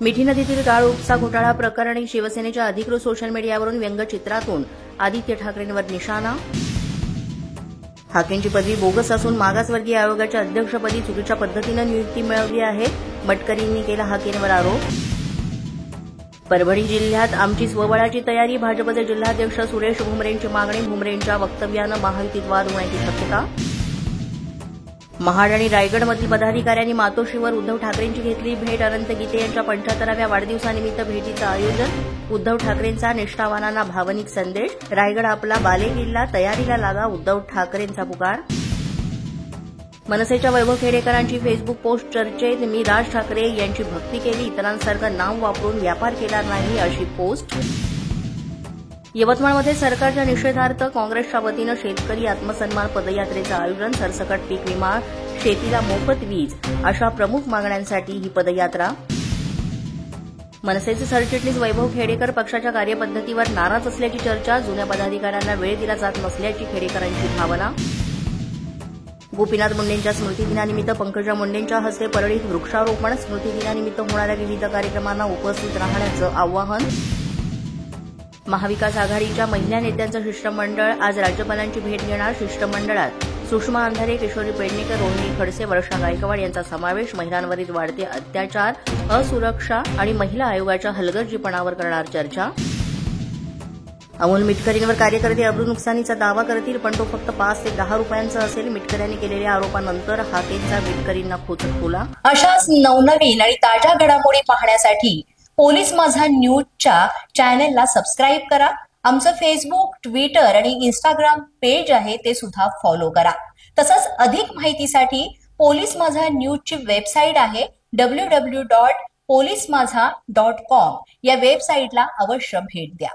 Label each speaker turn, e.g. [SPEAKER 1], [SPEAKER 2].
[SPEAKER 1] मिठी नदीतील गाळ उपसा घोटाळा प्रकरणी शिवसेनेच्या अधिकृत सोशल मीडियावरून व्यंगचित्रातून आदित्य ठाकरेंवर निशाणा. हाकेंची पदवी बोगस असून मागासवर्गीय आयोगाच्या अध्यक्षपदी चुकीच्या पद्धतीनं नियुक्ती मिळवली आहे. मटकरींनी केला हाकेंवर आरोप. परभणी जिल्ह्यात आमची स्वबळाची तयारी. भाजपचे जिल्हाध्यक्ष सुरेश भुमरेंची मागणी. भुमरेंच्या वक्तव्यानं महायुतीत वाद होण्याची शक्यता. महाड आणि रायगडमधील पदाधिकाऱ्यांनी मातोश्रीवर उद्धव ठाकरेंची घेतली भेट. अनंत गीते यांच्या 75व्या वाढदिवसानिमित्त भेटीचं आयोजन. उद्धव ठाकरेंचा निष्ठावानांना भावनिक संदेश. रायगड आपला बालेकिल्ला, तयारीला लागा, उद्धव ठाकरेंचा पुकार. मनसेच्या वैभव खेडेकरांची फेसबुक पोस्ट चर्चेत. मी राज ठाकरे यांची भक्ती केली, इतरांसारखं नाव वापरून व्यापार केला नाही, अशी पोस्ट. यवतमाळमध्ये सरकारच्या निषेधार्थ काँग्रेसच्या वतीनं शेतकरी आत्मसन्मान पदयात्रेचं आयोजन. सरसकट पीक विमा, शेतीला मोफत वीज अशा प्रमुख मागण्यांसाठी ही पदयात्रा. मनसेचे सरचिटणीस वैभव खेडेकर पक्षाच्या कार्यपद्धतीवर नाराज असल्याची चर्चा. जुन्या पदाधिकाऱ्यांना वेळ दिला जात नसल्याची खेडेकरांची भावना. गोपीनाथ मुंडेंच्या स्मृतिदिनानिमित्त पंकजा मुंडेंच्या हस्ते परळीत वृक्षारोपण. स्मृतिदिनानिमित्त होणाऱ्या विविध कार्यक्रमांना उपस्थित राहण्याचं आवाहन. महाविकास आघाडीच्या महिला नेत्यांचं शिष्टमंडळ आज राज्यपालांची भेट घेणार. शिष्टमंडळात सुषमा अंधारे, किशोरी पेडणेकर, रोहिणी खडसे, वर्षा गायकवाड यांचा समावेश. महिलांवरील वाढते अत्याचार, असुरक्षा आणि महिला आयोगाच्या हलगर्जीपणावर करणार चर्चा. अमोल मिटकरींवर कार्यकर्ते अब्रू नुकसानीचा दावा करतील, पण तो फक्त 5 ते 10 रुपयांचा असेल. मिटकऱ्यांनी केलेल्या आरोपानंतर हाकेंचा मिटकरींना खोचक खुला.
[SPEAKER 2] अशाच नवनवीन आणि ताज्या घडामोडी पाहण्यासाठी पोलीस माझा न्यूजच्या चॅनेलला सबस्क्राईब करा. आमचं फेसबुक, ट्विटर आणि इंस्टाग्राम पेज आहे, ते सुद्धा फॉलो करा. तसंच अधिक माहितीसाठी पोलीस माझा न्यूजची वेबसाईट आहे www.polismazha.com. या वेबसाईटला अवश्य भेट द्या.